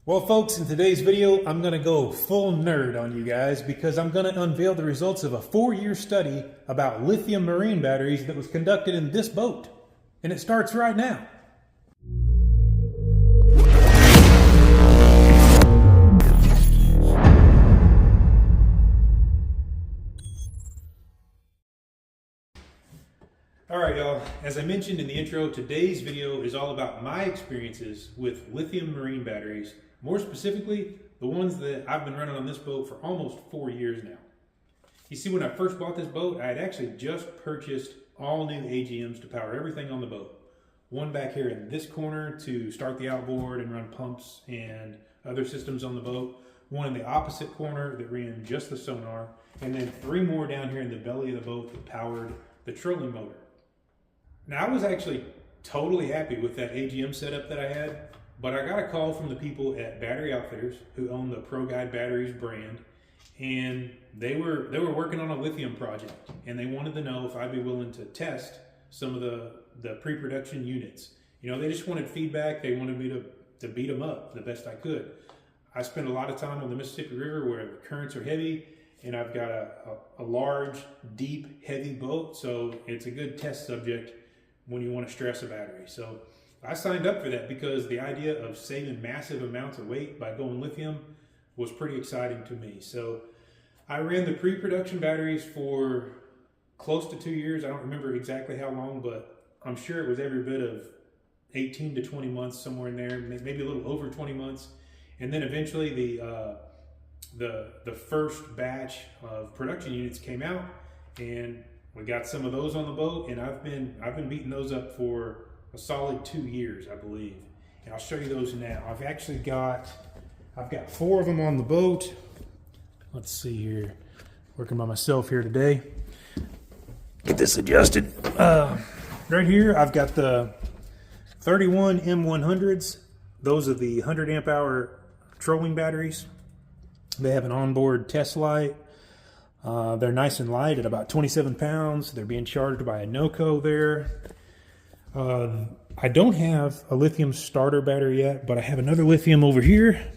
Well folks, in today's video, I'm going to go full nerd on you guys because I'm going to unveil the results of a 4-year study about lithium marine batteries that was conducted in this boat. And it starts right now. Alright y'all, as I mentioned in the intro, today's video is all about my experiences with lithium marine batteries. More specifically, the ones that I've been running on this boat for almost 4 years now. You see, when I first bought this boat, I had actually just purchased all new AGMs to power everything on the boat. One back here in this corner to start the outboard and run pumps and other systems on the boat. One in the opposite corner that ran just the sonar. And then 3 more down here in the belly of the boat that powered the trolling motor. Now, I was actually totally happy with that AGM setup that I had. But I got a call from the people at Battery Outfitters who own the Pro Guide Batteries brand, and they were working on a lithium project, and they wanted to know if I'd be willing to test some of the pre-production units. You know, they just wanted feedback. They wanted me to beat them up the best I could. I spend a lot of time on the Mississippi River where the currents are heavy, and I've got a large, deep, heavy boat, so it's a good test subject when you want to stress a battery. So I signed up for that because the idea of saving massive amounts of weight by going lithium was pretty exciting to me. So I ran the pre-production batteries for close to 2 years. I don't remember exactly how long, but I'm sure it was every bit of 18 to 20 months, somewhere in there, maybe a little over 20 months. And then eventually the first batch of production units came out, and we got some of those on the boat, and I've been beating those up for a solid 2 years, I believe. And I'll show you those now. I've got 4 of them on the boat. Let's see here. Working by myself here today. Get this adjusted. Right here, I've got the 31 M100s. Those are the 100 amp hour trolling batteries. They have an onboard test light. They're nice and light at about 27 pounds. They're being charged by a NOCO there. I don't have a lithium starter battery yet, but I have another lithium over here.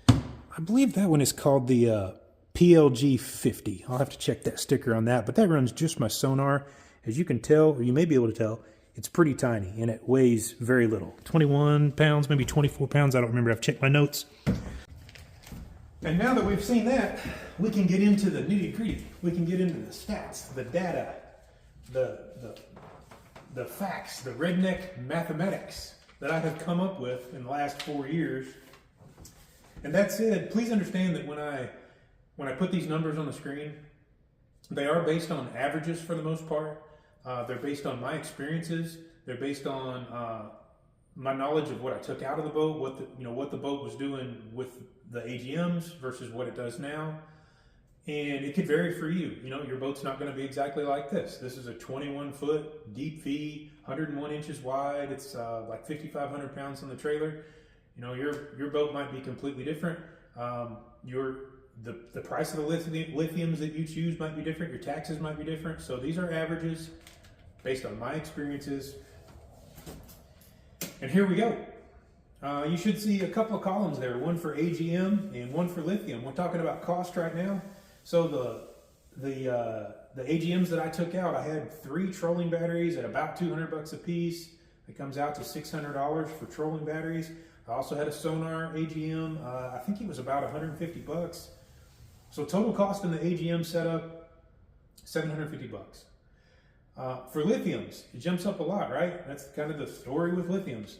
I believe that one is called the PLG 50. I'll have to check that sticker on that, but that runs just my sonar. As you can tell, or you may be able to tell, it's pretty tiny and it weighs very little. 21 pounds, maybe 24 pounds. I don't remember. I've checked my notes. And now that we've seen that, we can get into the nitty-gritty. We can get into the stats, the data, the facts, the redneck mathematics that I have come up with in the last 4 years. And that said, please understand that when I put these numbers on the screen, they are based on averages for the most part. They're based on my experiences. They're based on my knowledge of what I took out of the boat, what the boat was doing with the AGMs versus what it does now. And it could vary for you. You know, your boat's not going to be exactly like this. This is a 21-foot deep V, 101 inches wide. It's like 5,500 pounds on the trailer. You know, your boat might be completely different. The price of the lithiums that you choose might be different. Your taxes might be different. So these are averages based on my experiences. And here we go. You should see a couple of columns there, one for AGM and one for lithium. We're talking about cost right now. So the AGMs that I took out, I had 3 trolling batteries at about $200 a piece. It comes out to $600 for trolling batteries. I also had a sonar AGM. I think it was about $150. So total cost in the AGM setup, $750. For lithiums, it jumps up a lot, right? That's kind of the story with lithiums.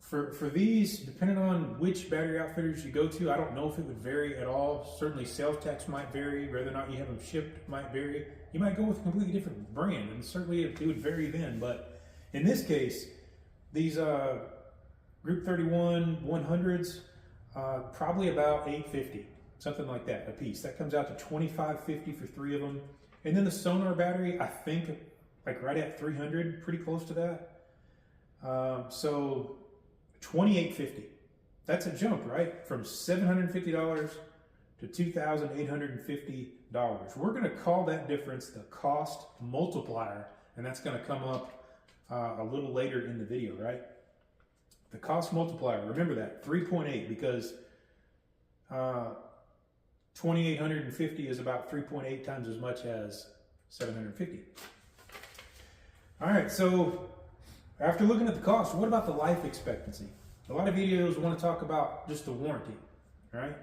For these, depending on which battery outfitters you go to, I don't know if it would vary at all. Certainly sales tax might vary, whether or not you have them shipped might vary. You might go with a completely different brand, and certainly it would vary then. But in this case, these Group 31 100s, probably about $850, something like that a piece. That comes out to $25.50 for 3 of them. And then the sonar battery, I think like right at $300, pretty close to that. So $28.50. That's a jump, right? From $750 to $2,850. We're going to call that difference the cost multiplier, and that's going to come up a little later in the video, right? The cost multiplier, remember that, 3.8, because 2,850 is about 3.8 times as much as 750. All right, so after looking at the cost, what about the life expectancy? A lot of videos want to talk about just the warranty, right?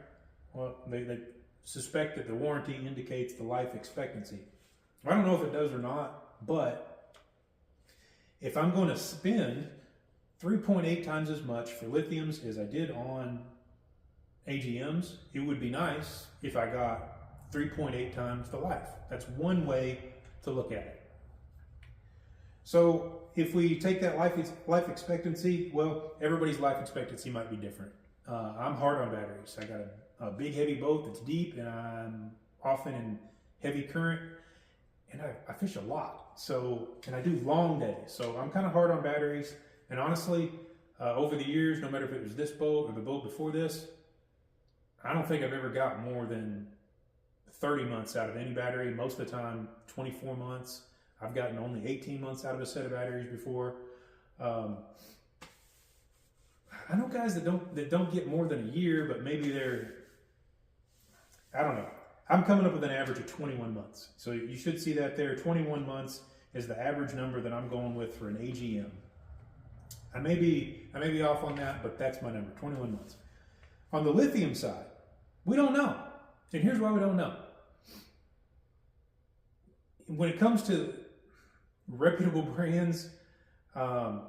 Well, they suspect that the warranty indicates the life expectancy. I don't know if it does or not, but if I'm going to spend 3.8 times as much for lithiums as I did on AGMs, it would be nice if I got 3.8 times the life. That's one way to look at it. So if we take that life expectancy, well, everybody's life expectancy might be different. I'm hard on batteries. I got a big heavy boat that's deep, and I'm often in heavy current, and I fish a lot. So, and I do long days. So I'm kind of hard on batteries. And honestly, over the years, no matter if it was this boat or the boat before this, I don't think I've ever got more than 30 months out of any battery. Most of the time, 24 months. I've gotten only 18 months out of a set of batteries before. I know guys that don't get more than a year, but maybe they're, I don't know. I'm coming up with an average of 21 months. So you should see that there. 21 months is the average number that I'm going with for an AGM. I may be off on that, but that's my number, 21 months. On the lithium side, we don't know. And here's why we don't know. When it comes to reputable brands, on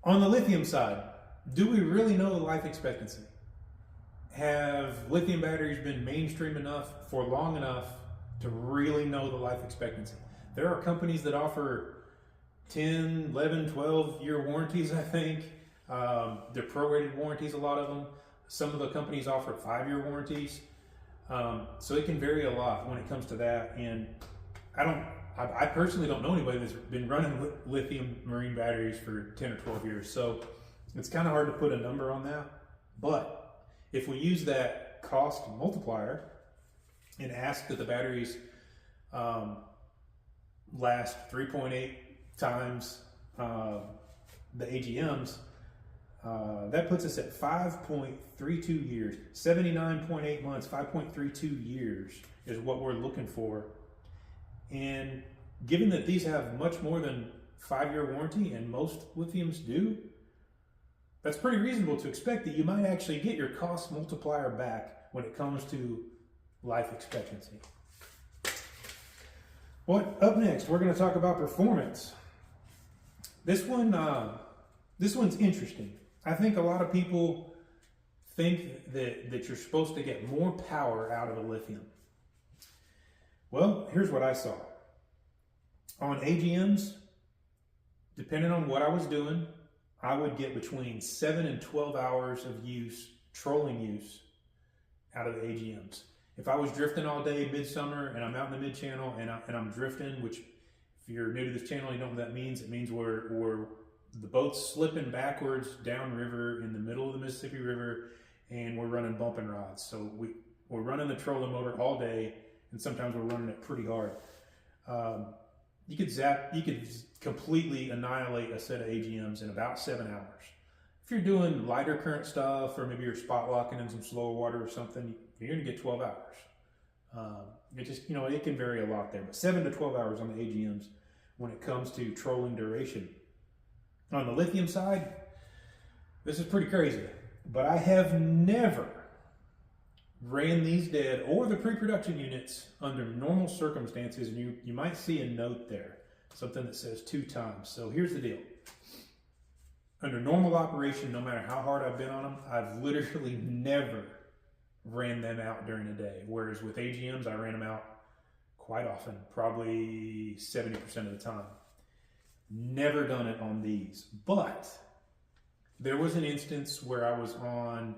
the lithium side, do we really know the life expectancy? Have lithium batteries been mainstream enough for long enough to really know the life expectancy? There are companies that offer 10, 11, 12-year warranties, I think. They're prorated warranties, a lot of them. Some of the companies offer 5-year warranties. So it can vary a lot when it comes to that. And I personally don't know anybody that's been running lithium marine batteries for 10 or 12 years. So it's kind of hard to put a number on that. But if we use that cost multiplier and ask that the batteries last 3.8 times the AGMs, that puts us at 5.32 years, 79.8 months, 5.32 years is what we're looking for. And given that these have much more than 5-year warranty, and most lithiums do, that's pretty reasonable to expect that you might actually get your cost multiplier back when it comes to life expectancy. Well, up next, we're going to talk about performance. This one's interesting. I think a lot of people think that you're supposed to get more power out of a lithium. Well, here's what I saw. On AGMs, depending on what I was doing, I would get between 7 and 12 hours of use, trolling use, out of the AGMs. If I was drifting all day midsummer and I'm out in the mid-channel and I'm drifting, which if you're new to this channel, you know what that means. It means we're the boat's slipping backwards downriver in the middle of the Mississippi River, and we're running bumping rods. So we're running the trolling motor all day, and sometimes we're running it pretty hard. You could completely annihilate a set of AGMs in about 7 hours. If you're doing lighter current stuff, or maybe you're spot locking in some slower water or something, you're going to get 12 hours. It can vary a lot there, but 7 to 12 hours on the AGMs when it comes to trolling duration. On the lithium side, this is pretty crazy, but I have never ran these dead or the pre-production units under normal circumstances. And you might see a note there, something that says 2 times. So here's the deal. Under normal operation, no matter how hard I've been on them, I've literally never ran them out during a day. Whereas with AGMs, I ran them out quite often, probably 70% of the time. Never done it on these. But there was an instance where I was on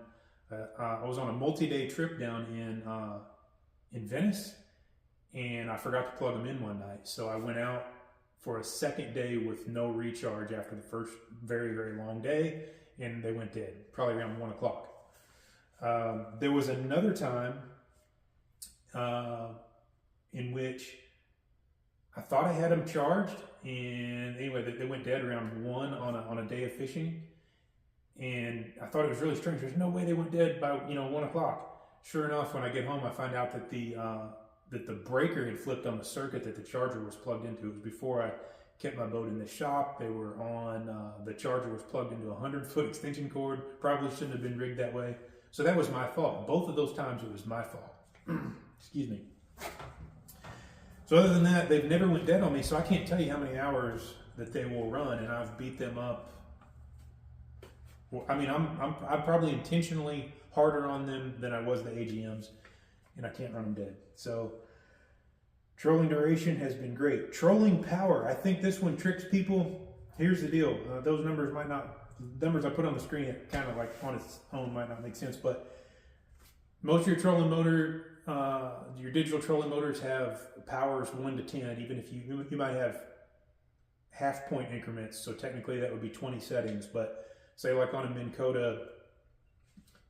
a multi-day trip down in Venice, and I forgot to plug them in one night. So I went out for a second day with no recharge after the first very, very long day, and they went dead, probably around 1 o'clock. There was another time in which I thought I had them charged, and anyway, they went dead around 1 on a day of fishing, and I thought it was really strange. There's no way they went dead by 1 o'clock. Sure enough, when I get home, I find out that the breaker had flipped on the circuit that the charger was plugged into. It was before I kept my boat in the shop. They were on, the charger was plugged into a 100-foot extension cord. Probably shouldn't have been rigged that way. So that was my fault. Both of those times it was my fault. Excuse me. So other than that, they've never went dead on me, so I can't tell you how many hours that they will run, and I've beat them up. Well, I mean, I'm probably intentionally harder on them than I was the AGMs, and I can't run them dead. So trolling duration has been great. Trolling power, I think this one tricks people. Here's the deal. Those numbers might not, numbers I put on the screen, it kind of like on its own might not make sense, but most of your trolling motor, your digital trolling motors have powers 1 to 10, even if you might have half point increments, so technically that would be 20 settings, but say like on a Minn Kota,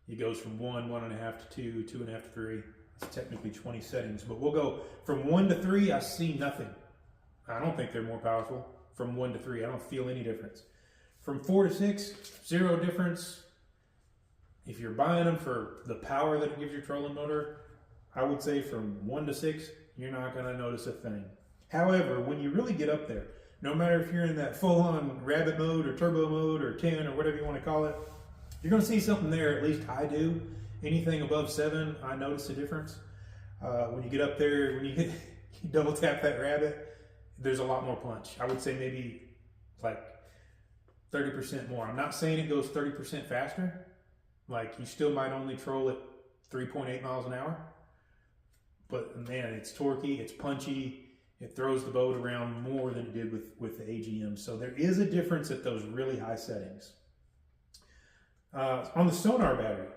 it goes from 1, 1.5 to 2, 2.5 to 3. It's technically 20 settings, but we'll go from 1 to 3, I see nothing. I don't think they're more powerful. From 1 to 3, I don't feel any difference. From 4 to 6, 0 difference. If you're buying them for the power that it gives your trolling motor, I would say from 1 to 6, you're not going to notice a thing. However, when you really get up there, no matter if you're in that full-on rabbit mode or turbo mode or 10 or whatever you want to call it, you're going to see something there, at least I do. Anything above 7, I notice a difference. When you get up there, when you double tap that rabbit, there's a lot more punch. I would say maybe like 30% more. I'm not saying it goes 30% faster. Like you still might only troll at 3.8 miles an hour. But man, it's torquey, it's punchy, it throws the boat around more than it did with the AGM. So there is a difference at those really high settings. On the sonar battery,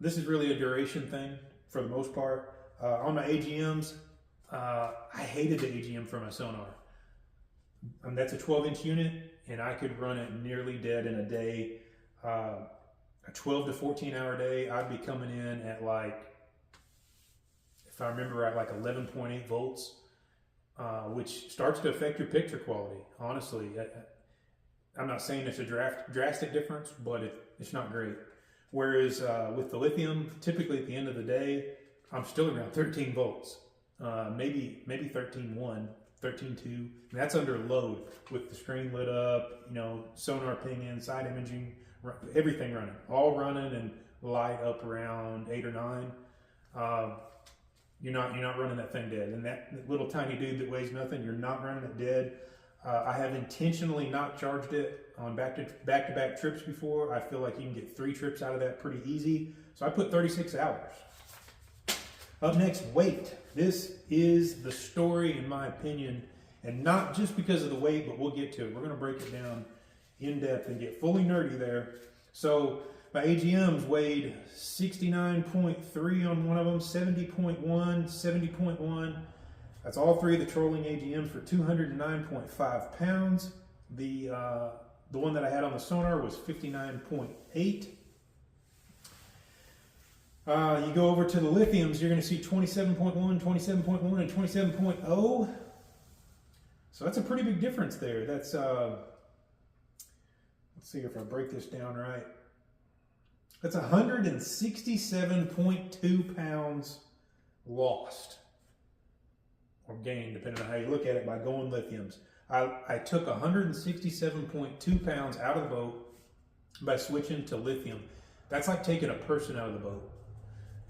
this is really a duration thing for the most part. On my AGMs, I hated the AGM for my sonar. That's a 12-inch unit, and I could run it nearly dead in a day. A 12 to 14 hour day, I'd be coming in at like, if I remember right, like 11.8 volts, which starts to affect your picture quality. Honestly, I'm not saying it's a drastic difference, but it's not great. Whereas with the lithium, typically at the end of the day, I'm still around 13 volts, maybe 13.1, 13.2. And that's under load with the screen lit up, sonar ping-in, side imaging, everything running, all running and light up around 8 or 9. You're not running that thing dead. And that little tiny dude that weighs nothing, you're not running it dead. I have intentionally not charged it on back-to-back trips before. I feel like you can get 3 trips out of that pretty easy. So I put 36 hours. Up next, weight. This is the story, in my opinion, and not just because of the weight, but we'll get to it. We're going to break it down in depth and get fully nerdy there. So my AGMs weighed 69.3 on one of them, 70.1, 70.1. That's all 3 of the trolling AGMs for 209.5 pounds. The one that I had on the sonar was 59.8. You go over to the lithiums, you're going to see 27.1, 27.1, and 27.0. So that's a pretty big difference there. That's, let's see if I break this down right. That's 167.2 pounds lost. Or gained, depending on how you look at it, by going lithiums. I took 167.2 pounds out of the boat by switching to lithium. That's like taking a person out of the boat.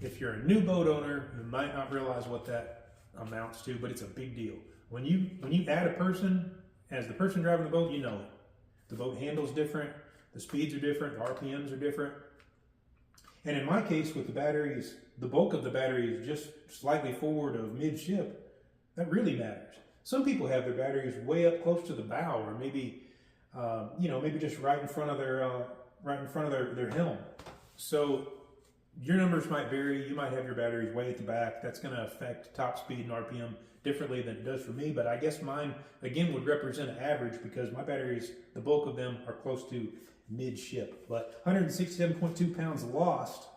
If you're a new boat owner, you might not realize what that amounts to, but it's a big deal. When you add a person, as the person driving the boat, you know it. The boat handles different, the speeds are different, the RPMs are different. And in my case with the batteries, the bulk of the battery is just slightly forward of midship. That really matters. Some people have their batteries way up close to the bow, or maybe, maybe just right in front of their helm. So your numbers might vary. You might have your batteries way at the back. That's going to affect top speed and RPM differently than it does for me. But I guess mine, again, would represent an average because my batteries, the bulk of them are close to midship. But 167.2 pounds lost.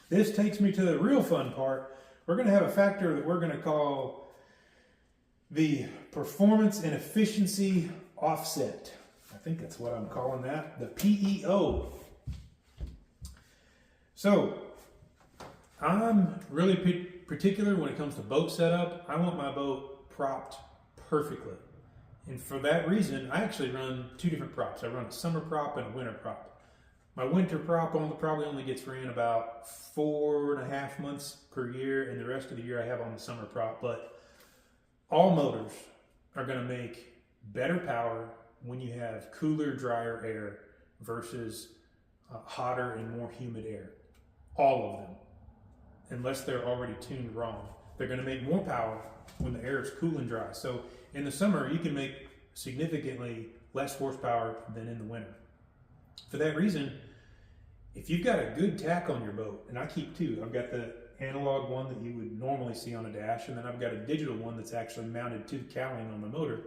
This takes me to the real fun part. We're going to have a factor that we're going to call the performance and efficiency offset. I think that's what I'm calling that, the PEO. So I'm really particular when it comes to boat setup. I want my boat propped perfectly. And for that reason, I actually run two different props. I run a summer prop and a winter prop. My winter prop probably only gets ran about 4.5 months per year, and the rest of the year I have on the summer prop. But all motors are going to make better power when you have cooler, drier air versus hotter and more humid air. All of them, unless they're already tuned wrong. They're going to make more power when the air is cool and dry. So in the summer, you can make significantly less horsepower than in the winter. For that reason, if you've got a good tack on your boat, and I keep two, I've got the analog one that you would normally see on a dash, and then I've got a digital one that's actually mounted to the cowling on my motor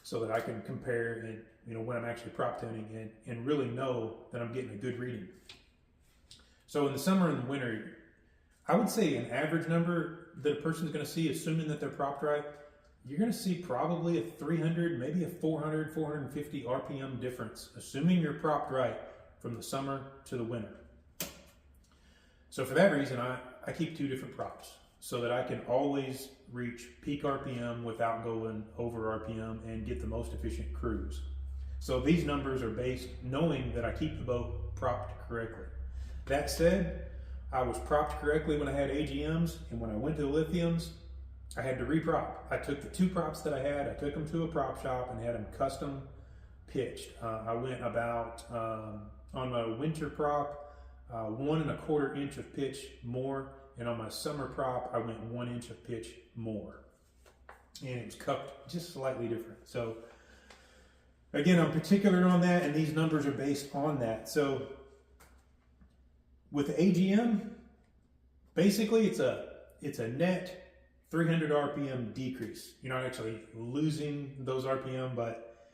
so that I can compare and, when I'm actually prop tuning and really know that I'm getting a good reading. So in the summer and the winter, I would say an average number that a person's going to see, assuming that they're propped right, you're going to see probably a 300, maybe a 400, 450 RPM difference, assuming you're propped right from the summer to the winter. So for that reason, I keep two different props so that I can always reach peak RPM without going over RPM and get the most efficient cruise. So these numbers are based knowing that I keep the boat propped correctly. That said, I was propped correctly when I had AGMs, and when I went to the lithiums, I had to reprop. I took the two props that I had, I took them to a prop shop and had them custom pitched. I went about, on my winter prop, 1 1/4 inch of pitch more, and on my summer prop, I went 1 inch of pitch more. And it was cupped just slightly different. So again, I'm particular on that, and these numbers are based on that. So with the AGM, basically it's a net 300 RPM decrease. You're not actually losing those RPM, but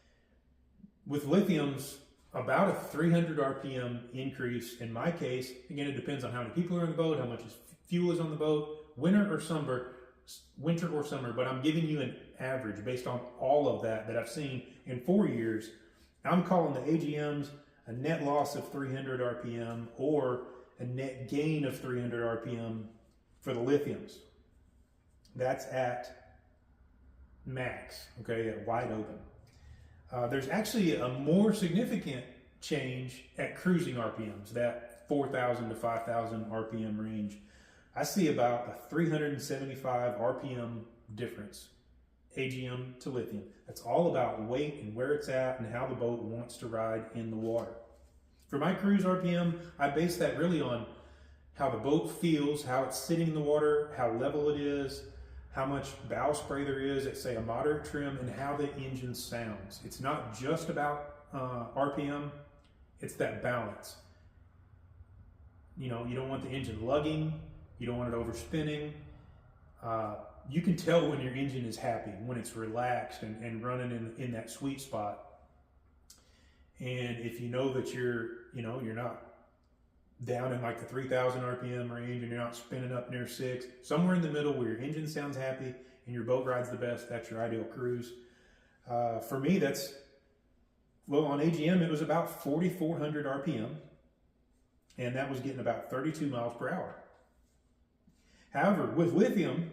with lithiums, about a 300 RPM increase in my case. Again, it depends on how many people are in the boat, how much fuel is on the boat, winter or summer, but I'm giving you an average based on all of that I've seen in 4 years. I'm calling the AGMs a net loss of 300 RPM or a net gain of 300 RPM for the lithiums. That's at max, okay, at wide open. There's actually a more significant change at cruising RPMs, that 4,000 to 5,000 RPM range. I see about a 375 RPM difference, AGM to lithium. That's all about weight and where it's at and how the boat wants to ride in the water. For my cruise RPM, I base that really on how the boat feels, how it's sitting in the water, how level it is, how much bow spray there is at, say, a moderate trim, and how the engine sounds. It's not just about RPM, it's that balance. You don't want the engine lugging, you don't want it overspinning. You can tell when your engine is happy, when it's relaxed and running in that sweet spot. And if you know that you're not down in like the 3,000 RPM range and you're not spinning up near 6, somewhere in the middle where your engine sounds happy and your boat rides the best, that's your ideal cruise. For me, on AGM, it was about 4,400 RPM, and that was getting about 32 miles per hour. However, with lithium,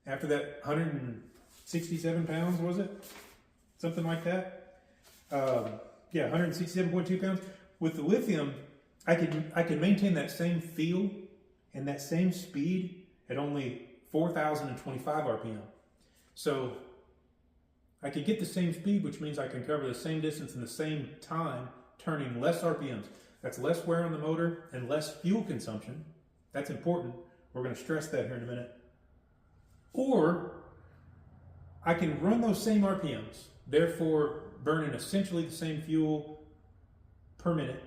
after that 167 pounds, was it? Something like that? 167.2 pounds. With the lithium, I could maintain that same feel and that same speed at only 4,025 RPM. So I could get the same speed, which means I can cover the same distance in the same time, turning less RPMs. That's less wear on the motor and less fuel consumption. That's important. We're going to stress that here in a minute. Or I can run those same RPMs, therefore burning essentially the same fuel per minute,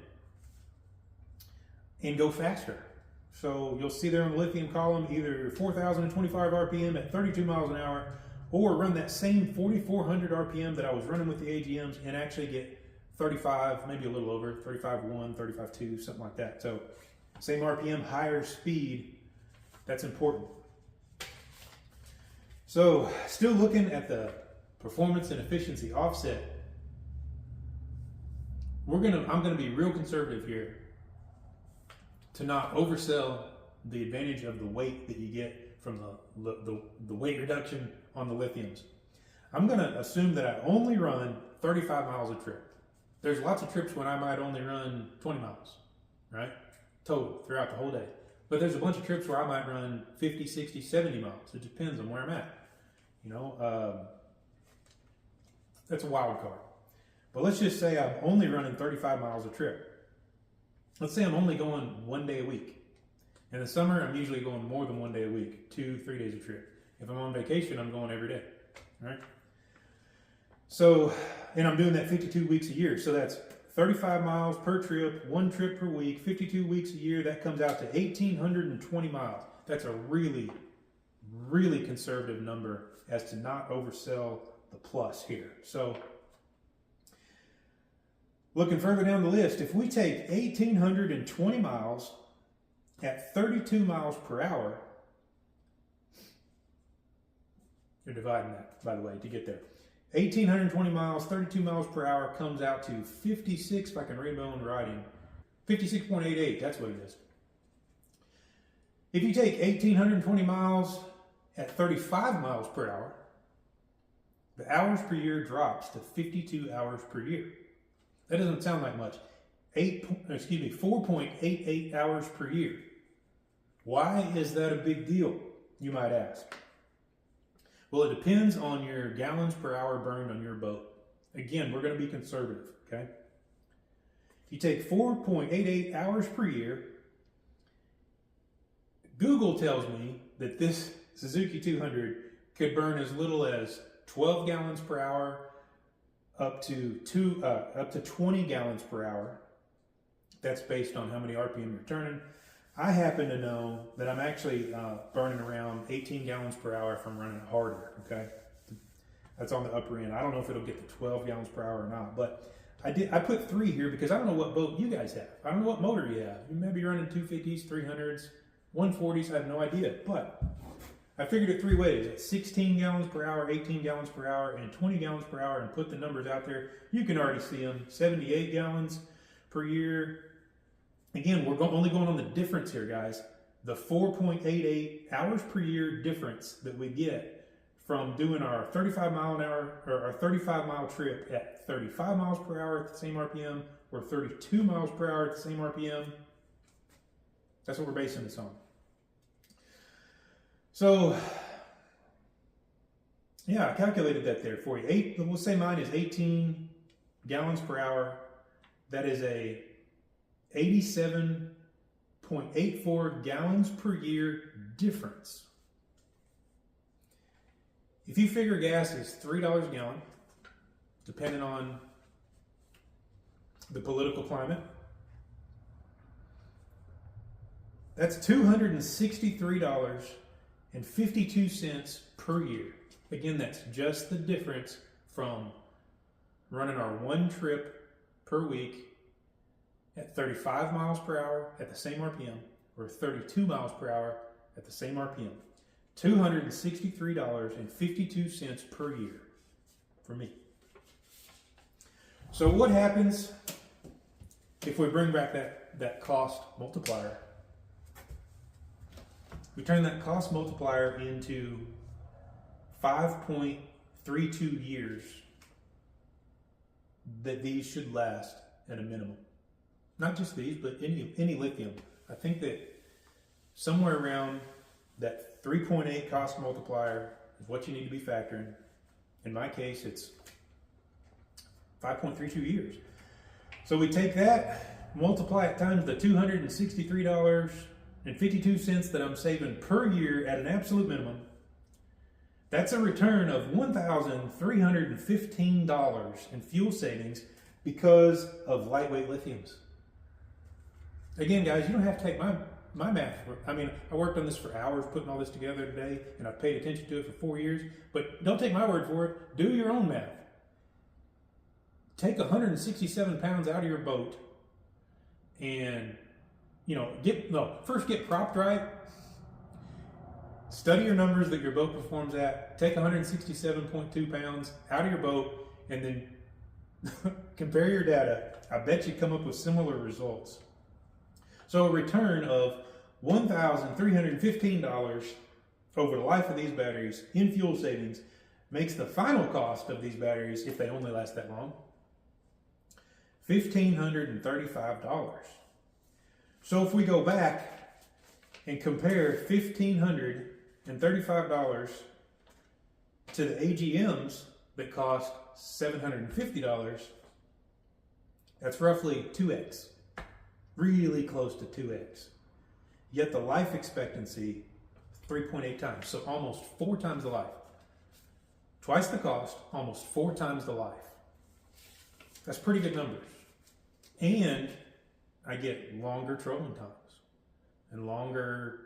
and go faster. So you'll see there on the lithium column either 4,025 RPM at 32 miles an hour, or run that same 4,400 RPM that I was running with the AGMs and actually get 35, maybe a little over, 35.1, 35.2, something like that. So same RPM, higher speed, that's important. So still looking at the performance and efficiency offset, I'm gonna be real conservative here to not oversell the advantage of the weight that you get from the weight reduction on the lithiums. I'm gonna assume that I only run 35 miles a trip. There's lots of trips when I might only run 20 miles, right? Total throughout the whole day. But there's a bunch of trips where I might run 50, 60, 70 miles. It depends on where I'm at. You know, that's a wild card. But let's just say I'm only running 35 miles a trip. Let's say I'm only going 1 day a week. In the summer, I'm usually going more than 1 day a week, 2, 3 days a trip. If I'm on vacation, I'm going every day, right? So, and I'm doing that 52 weeks a year. So that's 35 miles per trip, 1 trip per week, 52 weeks a year. That comes out to 1,820 miles. That's a really, really conservative number as to not oversell the plus here. So, looking further down the list, if we take 1,820 miles at 32 miles per hour, you're dividing that, by the way, to get there. 1,820 miles, 32 miles per hour comes out to 56, if I can read my own writing, 56.88, that's what it is. If you take 1,820 miles at 35 miles per hour, the hours per year drops to 52 hours per year. That doesn't sound like much. 4.88 hours per year. Why is that a big deal, you might ask? Well, it depends on your gallons per hour burned on your boat. Again, we're going to be conservative, okay? If you take 4.88 hours per year, Google tells me that this Suzuki 200 could burn as little as 12 gallons per hour up to 20 gallons per hour. That's based on how many RPM you're turning. I happen to know that I'm actually burning around 18 gallons per hour if I'm running it harder, okay? That's on the upper end. I don't know if it'll get to 12 gallons per hour or not, but I put 3 here because I don't know what boat you guys have. I don't know what motor you have. You may be running 250s, 300s, 140s, I have no idea, but I figured it 3 ways. At 16 gallons per hour, 18 gallons per hour, and 20 gallons per hour, and put the numbers out there. You can already see them. 78 gallons per year. Again, we're only going on the difference here, guys. The 4.88 hours per year difference that we get from doing our 35 mile an hour or our 35 mile trip at 35 miles per hour at the same RPM or 32 miles per hour at the same RPM. That's what we're basing this on. So, yeah, I calculated that there for you. We'll say mine is 18 gallons per hour. That is a 87.84 gallons per year difference. If you figure gas is $3 a gallon, depending on the political climate, that's $263.52 per year. Again, that's just the difference from running our 1 trip per week at 35 miles per hour at the same RPM or 32 miles per hour at the same RPM. $263.52 per year for me. So what happens if we bring back that cost multiplier? We turn that cost multiplier into 5.32 years that these should last at a minimum. Not just these, but any lithium. I think that somewhere around that 3.8 cost multiplier is what you need to be factoring. In my case, it's 5.32 years. So we take that, multiply it times the $263.52 that I'm saving per year at an absolute minimum. That's a return of $1,315 in fuel savings because of lightweight lithiums. Again, guys, you don't have to take my math. I mean, I worked on this for hours, putting all this together today, and I've paid attention to it for 4 years, but don't take my word for it. Do your own math. Take 167 pounds out of your boat and, first get propped right. Study your numbers that your boat performs at. Take 167.2 pounds out of your boat and then compare your data. I bet you come up with similar results. So a return of $1,315 over the life of these batteries in fuel savings makes the final cost of these batteries, if they only last that long, $1,535. So if we go back and compare $1,535 to the AGMs that cost $750, that's roughly 2x, really close to 2x. Yet the life expectancy, 3.8 times, so almost 4 times the life. Twice the cost, almost 4 times the life. That's pretty good numbers. And I get longer trolling times and longer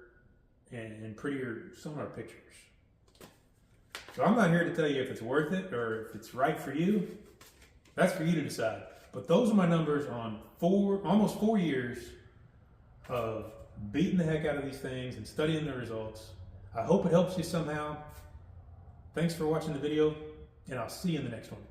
and prettier sonar pictures. So I'm not here to tell you if it's worth it or if it's right for you. That's for you to decide. But those are my numbers on almost 4 years of beating the heck out of these things and studying the results. I hope it helps you somehow. Thanks for watching the video, and I'll see you in the next one.